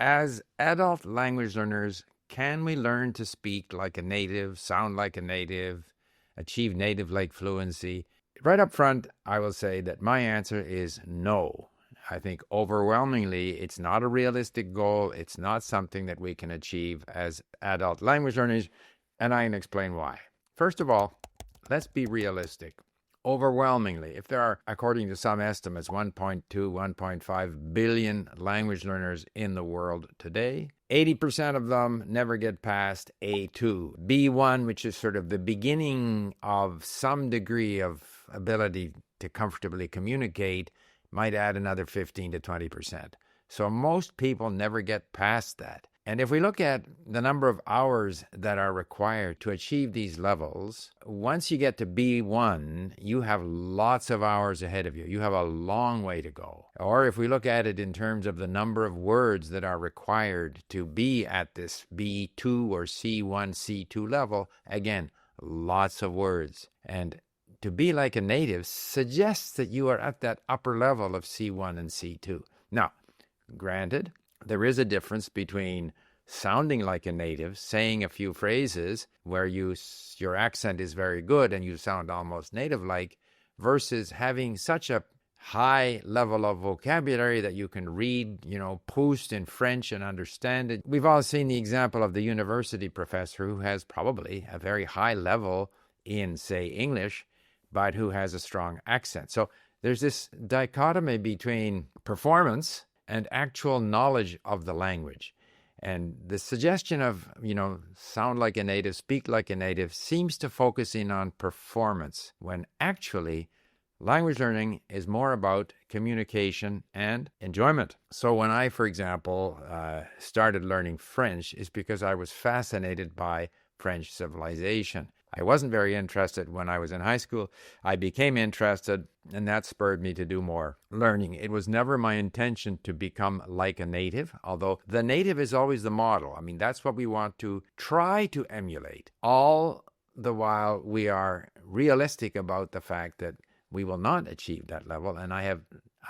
As adult language learners, can we learn to speak like a native, sound like a native, achieve native-like fluency? Right up front, I will say that my answer is no. I think overwhelmingly it's not a realistic goal. It's not something that we can achieve as adult language learners, and I can explain why. First of all, let's be realistic. Overwhelmingly, if there are, according to some estimates, 1.2, 1.5 billion language learners in the world today, 80% of them never get past A2. B1, which is sort of the beginning of some degree of ability to comfortably communicate, might add another 15 to 20%. So most people never get past that. And if we look at the number of hours that are required to achieve these levels, once you get to B1, you have lots of hours ahead of you. You have a long way to go. Or if we look at it in terms of the number of words that are required to be at this B2 or C1, C2 level, again, lots of words. And to be like a native suggests that you are at that upper level of C1 and C2. Now, granted, there is a difference between sounding like a native, saying a few phrases where your accent is very good and you sound almost native-like, versus having such a high level of vocabulary that you can read, Proust in French and understand it. We've all seen the example of the university professor who has probably a very high level in, say, English, but who has a strong accent. So there's this dichotomy between performance and actual knowledge of the language. And the suggestion of, sound like a native, speak like a native, seems to focus in on performance, when actually language learning is more about communication and enjoyment. So when I, for example, started learning French, it's because I was fascinated by French civilization. I wasn't very interested when I was in high school. I became interested, and that spurred me to do more learning. It was never my intention to become like a native, although the native is always the model. I mean, that's what we want to try to emulate. All the while we are realistic about the fact that we will not achieve that level, and I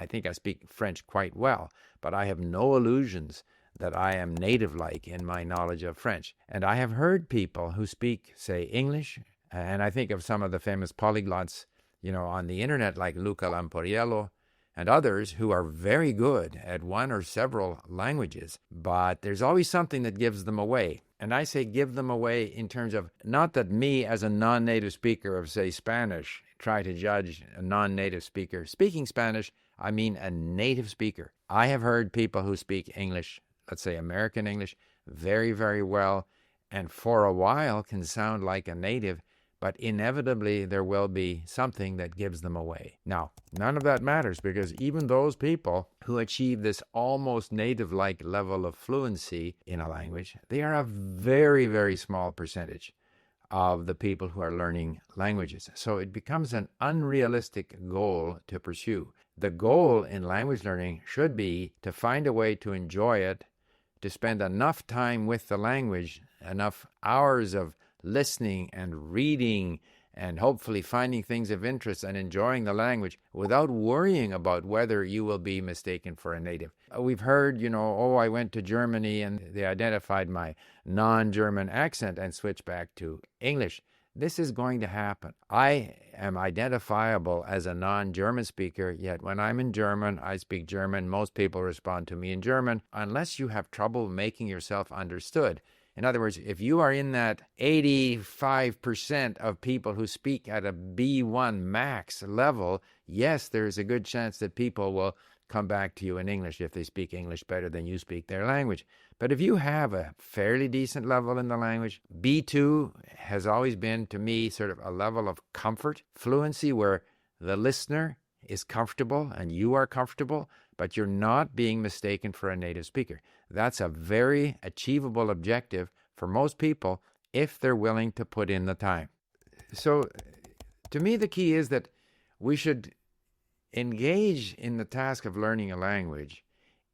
think I speak French quite well, but I have no illusions that I am native-like in my knowledge of French. And I have heard people who speak, say, English, and I think of some of the famous polyglots, on the internet, like Luca Lamporiello and others, who are very good at one or several languages, but there's always something that gives them away. And I say give them away in terms of, not that me as a non-native speaker of, say, Spanish, try to judge a non-native speaker speaking Spanish. I mean a native speaker. I have heard people who speak English, let's say American English, very, very well, and for a while can sound like a native, but inevitably there will be something that gives them away. Now, none of that matters, because even those people who achieve this almost native-like level of fluency in a language, they are a very, very small percentage of the people who are learning languages. So it becomes an unrealistic goal to pursue. The goal in language learning should be to find a way to enjoy it, to spend enough time with the language, enough hours of listening and reading and hopefully finding things of interest and enjoying the language without worrying about whether you will be mistaken for a native. We've heard, I went to Germany and they identified my non-German accent and switched back to English. This is going to happen. I am identifiable as a non-German speaker, yet when I'm in German, I speak German. Most people respond to me in German, unless you have trouble making yourself understood. In other words, if you are in that 85% of people who speak at a B1 max level, yes, there's a good chance that people will come back to you in English if they speak English better than you speak their language. But if you have a fairly decent level in the language, B2 has always been, to me, sort of a level of comfort, fluency, where the listener is comfortable and you are comfortable, but you're not being mistaken for a native speaker. That's a very achievable objective for most people if they're willing to put in the time. So, to me, the key is that we should engage in the task of learning a language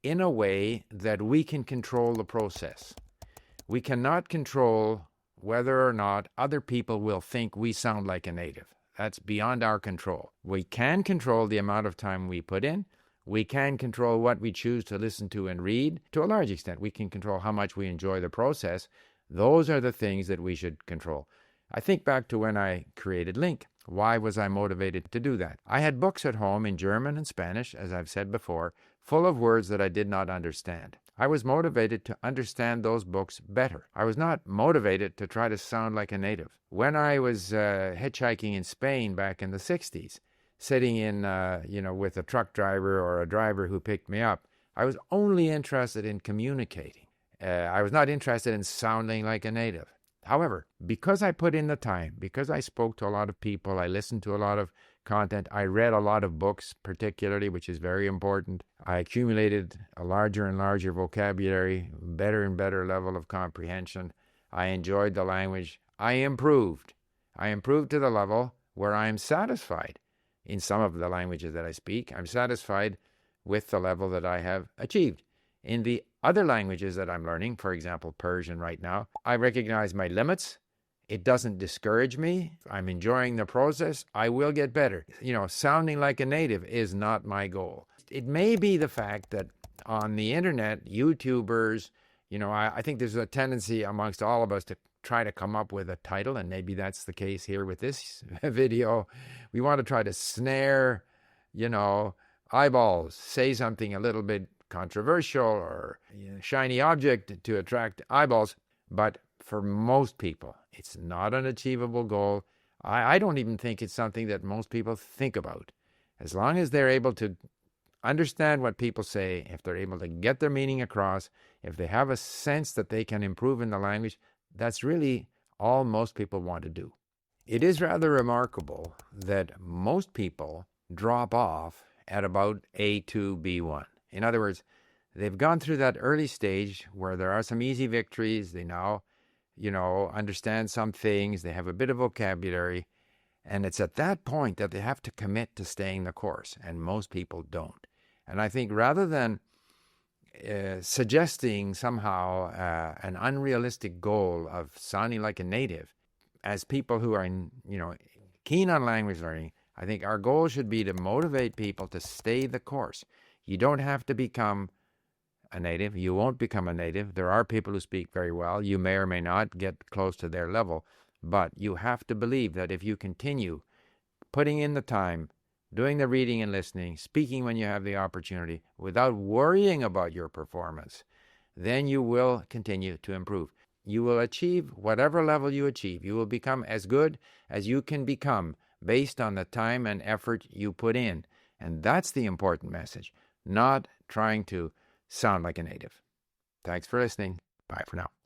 in a way that we can control the process. We cannot control whether or not other people will think we sound like a native. That's beyond our control. We can control the amount of time we put in. We can control what we choose to listen to and read. To a large extent, we can control how much we enjoy the process. Those are the things that we should control. I think back to when I created LingQ. Why was I motivated to do that? I had books at home in German and Spanish, as I've said before, full of words that I did not understand. I was motivated to understand those books better. I was not motivated to try to sound like a native. When I was hitchhiking in Spain back in the 60s, sitting in, with a truck driver or a driver who picked me up, I was only interested in communicating. I was not interested in sounding like a native. However, because I put in the time, because I spoke to a lot of people, I listened to a lot of content, I read a lot of books particularly, which is very important. I accumulated a larger and larger vocabulary, better and better level of comprehension. I enjoyed the language. I improved. I improved to the level where I am satisfied. In some of the languages that I speak, I'm satisfied with the level that I have achieved. In the other languages that I'm learning, for example, Persian right now, I recognize my limits. It doesn't discourage me. I'm enjoying the process. I will get better. Sounding like a native is not my goal. It may be the fact that on the internet, YouTubers, I think there's a tendency amongst all of us to try to come up with a title, and maybe that's the case here with this video. We want to try to snare, eyeballs, say something a little bit controversial or shiny object to attract eyeballs. But for most people, it's not an achievable goal. I don't even think it's something that most people think about. As long as they're able to understand what people say, if they're able to get their meaning across, if they have a sense that they can improve in the language, that's really all most people want to do. It is rather remarkable that most people drop off at about A2, B1. In other words, they've gone through that early stage where there are some easy victories. They now, understand some things. They have a bit of vocabulary. And it's at that point that they have to commit to staying the course. And most people don't. And I think rather than suggesting somehow an unrealistic goal of sounding like a native, as people who are, keen on language learning, I think our goal should be to motivate people to stay the course. You don't have to become a native. You won't become a native. There are people who speak very well. You may or may not get close to their level, but you have to believe that if you continue putting in the time, doing the reading and listening, speaking when you have the opportunity, without worrying about your performance, then you will continue to improve. You will achieve whatever level you achieve. You will become as good as you can become based on the time and effort you put in. And that's the important message, not trying to sound like a native. Thanks for listening. Bye for now.